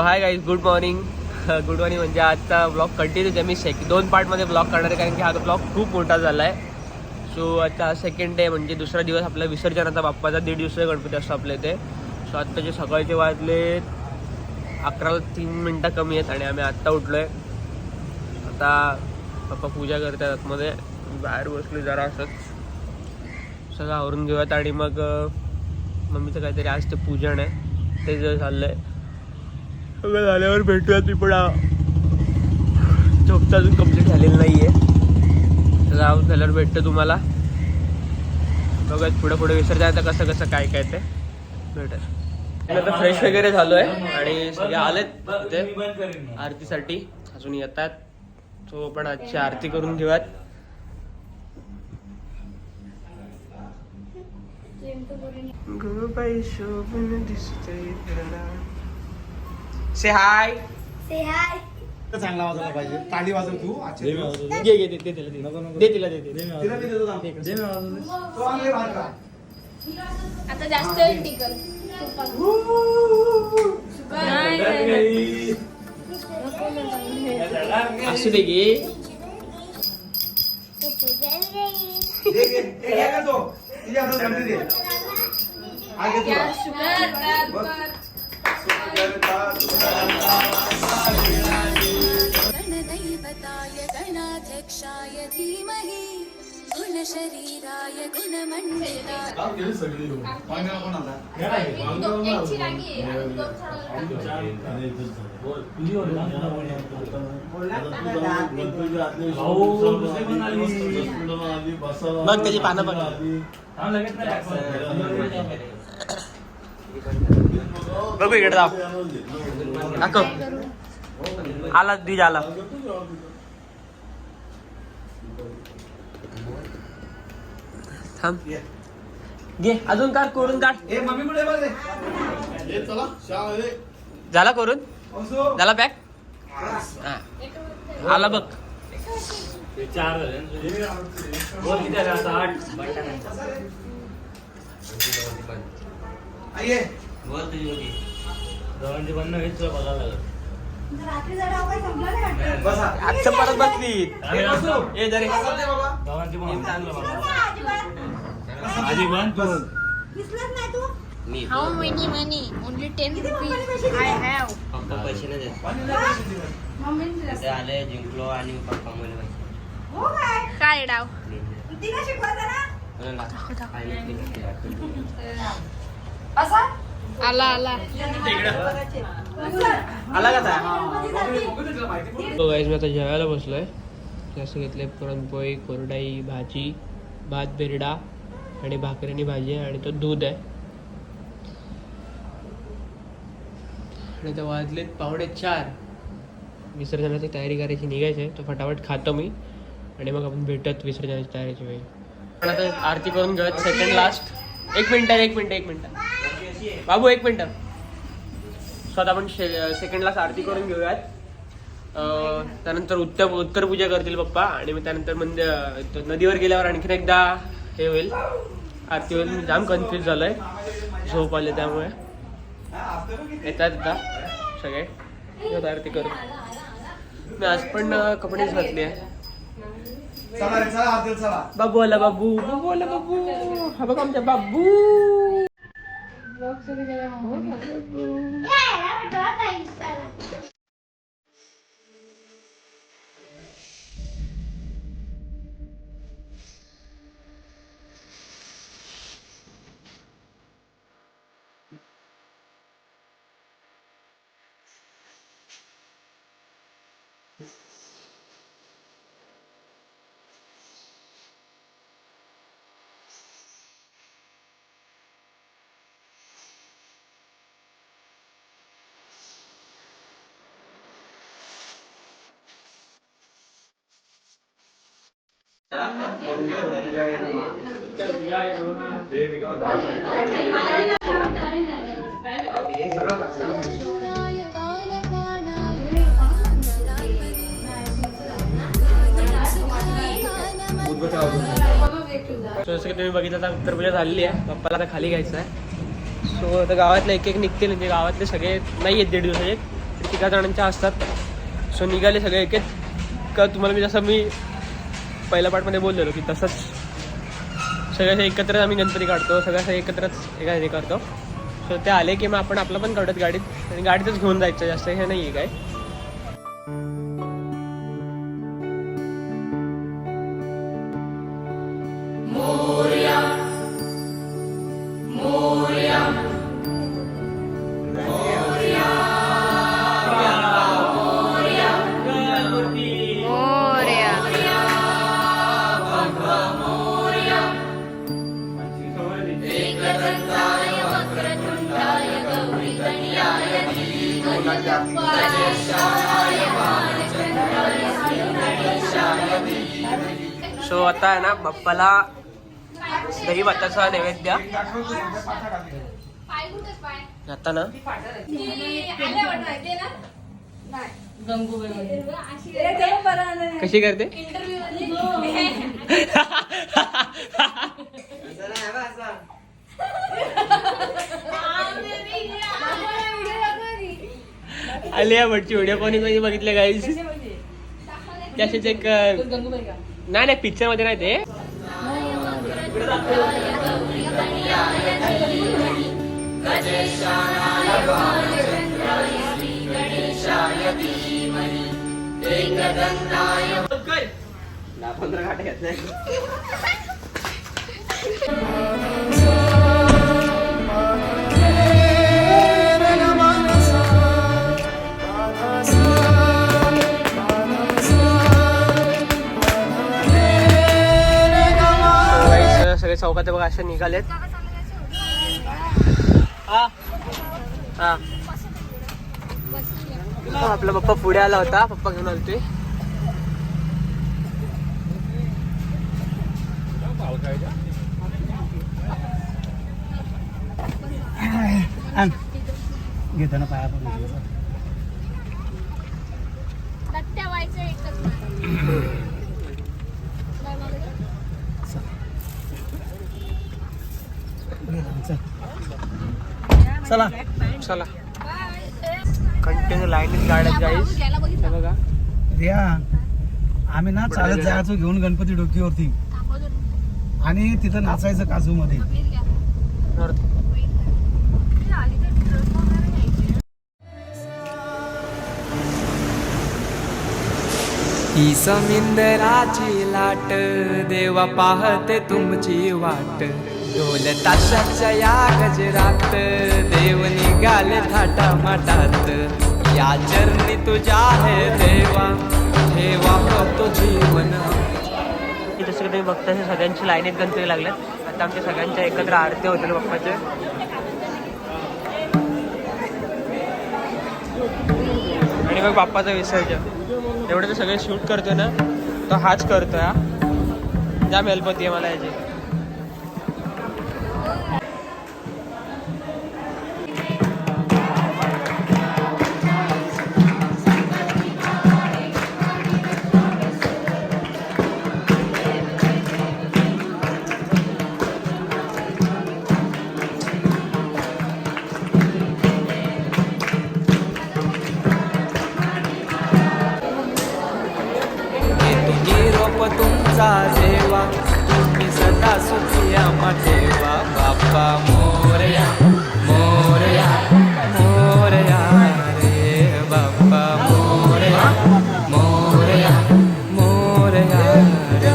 Hi guys, good morning. Good morning म्हणजे आजचा blog continue आहे. मी 2 पार्टमध्ये ब्लॉग करणार आहे कारण की हा ब्लॉग खूप मोठा झाला आहे. सो आता सेकंड डे म्हणजे दुसरा दिवस आपला विसर्जनाचा बाप्पाचा 1.5 दिवसाचा गणपती असतो आपल्या इथे. सो आत्ताचे सकाळचे वाजले 11:03 कमी आहेत आणि आम्ही आत्ता उठलो आहे. आता पप्पा पूजा करतात आतमध्ये, बाहेर बसलो जरा असंच. सगळं आवरून घेऊयात आणि मग मम्मीचं काहीतरी आज ते पूजन आहे ते जे चाललं आहे सगळं झाल्यावर भेटूयात. मी पण झोपचं अजून कंप्लीट झालेलं नाही आहे. सगळं झाल्यावर भेटतं तुम्हाला. बघा पुढे विसर्जन कसं कसं काय काय ते भेटत. आता फ्रेश वगैरे झालो आहे आणि सगळे आलेत इथे आरतीसाठी, अजून येतात. तो पण आजची आरती करून घेऊयात. से हाय. से हाय. चांगला वाजवला पाहिजे. ताली वाजव तू. आता जास्त टिकल. असू दे गे. गणदैवताय गणाध्यक्षाय धीमहि गुणशरीराय गुणमण्डिताय. बघ त्याची पानं बघ. बघू इकडे जाऊ. आला द्विज आला. थांब घे अजून काढ, करून काढ. झाला करून, झाला पॅक. आला बघ. 4 आजचं परत बसली. How many money? Only 10 rupees. I have. पप्पा पैसे नाही देत. ते आले जिंकलो आणि पप्पा मला पैसे. काय डाव? आला आला. आला का गाईज, मी आता जेवायला बसलोय. जास्त घेतलंय पुरणपोळी, कोरडाई, भाजी, भात बेरडा आणि भाकरीनी भाजी आहे आणि तो दूध आहे. आणि आता वाजलेत 3:45. विसर्जनाची तयारी करायची, निघायची आहे. तो फटाफट खातो मी आणि मग आपण भेटत विसर्जनाची तयारीची वेळी. पण आता आरती करून घेऊयात. Second last. एक मिनिट बाबू, 1 मिनिट. स्वतः आपण सेकंड लास्ट आरती करून घेऊयात. त्यानंतर उत्तर पूजा करतील पप्पा आणि मग त्यानंतर नदीवर गेल्यावर आणखीन एकदा हे होईल, आरती होईल. मी जाम कन्फ्यूज झालोय, झोप आले त्यामुळे. येतात का सगळे आरती करू. मी आज पण कपडेच घातले आहे. बाबू आला, बाबू आला, बाबू. हा बघ आमचा बाबू. जसं की तुम्ही बघितलं तर उत्तर पूजा झालेली आहे. बाप्पाला आता खाली घ्यायचं आहे. सो आता गावातले एक एक निघतील, म्हणजे गावातले सगळे नाही आहेत 1.5 दिवसाचे, तिघा जणांच्या असतात. सो निघाले सगळे एक का तुम्हाला मी जसं मी पहिल्या पार्टमध्ये बोललेलो की तसंच सगळ्या एकत्रच आम्ही गणपती काढतो, सगळ्या एकत्रच एका हे करतो. सो ते आले की मग आपण आपलं पण काढत गाडीत आणि गाडीतच घेऊन जायचं, जास्त हे नाही आहे काय. सो आता आहे ना बाप्पाला दही भाताचा नैवेद्य आता ना कशी करते. आलिया भटची व्हिडिओ कोणी बघितले गाईज. त्याशीच एक नाही पिक्चर मध्ये नाही ते. सगळे चौकात बघा असे निघालेत. आपला पप्पा पुढे आला होता, पप्पा घेऊन आलतोय. घेताना पाया पण चला चला. कंटिन्यू लाईनीत गाड्यात गाईस बघा. रिया आम्ही ना चालत जायचो घेऊन गणपती डोकीवरती आणि तिथं नाचायचं काजू मध्ये. ही समिंदराची लाट देवा पाहते तुमची वाट. ढोल ताशाच्या या गजरात देव निघाले थाटा माटात. या चरणी तुझ्या आहे देवा ठेवा तो जीवन. जसं की तुम्ही बघता सगळ्यांची लाईनीत गणपती लागल्यात. आता आमच्या सगळ्यांच्या एकत्र आरती होतील बाप्पाचे. आणि मग बाप्पाचं विसर्जन. एवढं ते सगळे शूट करतोय ना तो हाच करतोय. जाम हेल्प होती मला याची. तुमचा देवा तुम्ही सदा सुखी आम्हा ठेवा. बाप्पा मोरया मोरया मोरया रे बाप्पा मोरया मोरया मोरया रे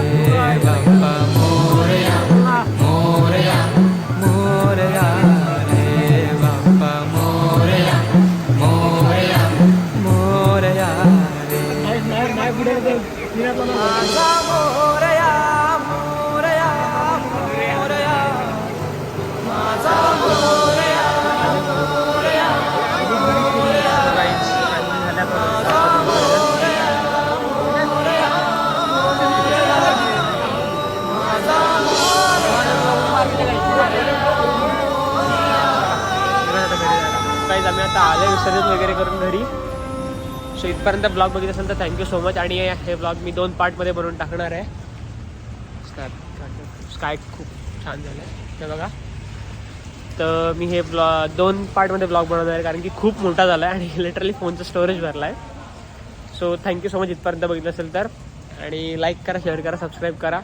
बाप्पा मोरया मोरया मोरया रे बाप्पा मोरया मोरया मोरया रे. माझा मोरया मोरया मोरया माझा मोरया मोरया मोरया माझा मोरया मोरया माझा काही आम्ही आता आले विसर्जन वगैरे करून घरी. सो इथपर्यंत ब्लॉग बघितला असेल तर थँक्यू सो मच. आणि हे ब्लॉग मी 2 पार्टमध्ये बनवून टाकणार आहे. स्काय खूप छान झालं आहे ते बघा. तर मी हे 2 पार्टमध्ये ब्लॉग बनवणार आहे, कारण की खूप मोठा झाला आहे आणि लिटरली फोनचं स्टोरेज भरला आहे. सो थँक्यू सो मच इथपर्यंत बघितलं असेल तर. आणि लाईक करा, शेअर करा, सबस्क्राईब करा.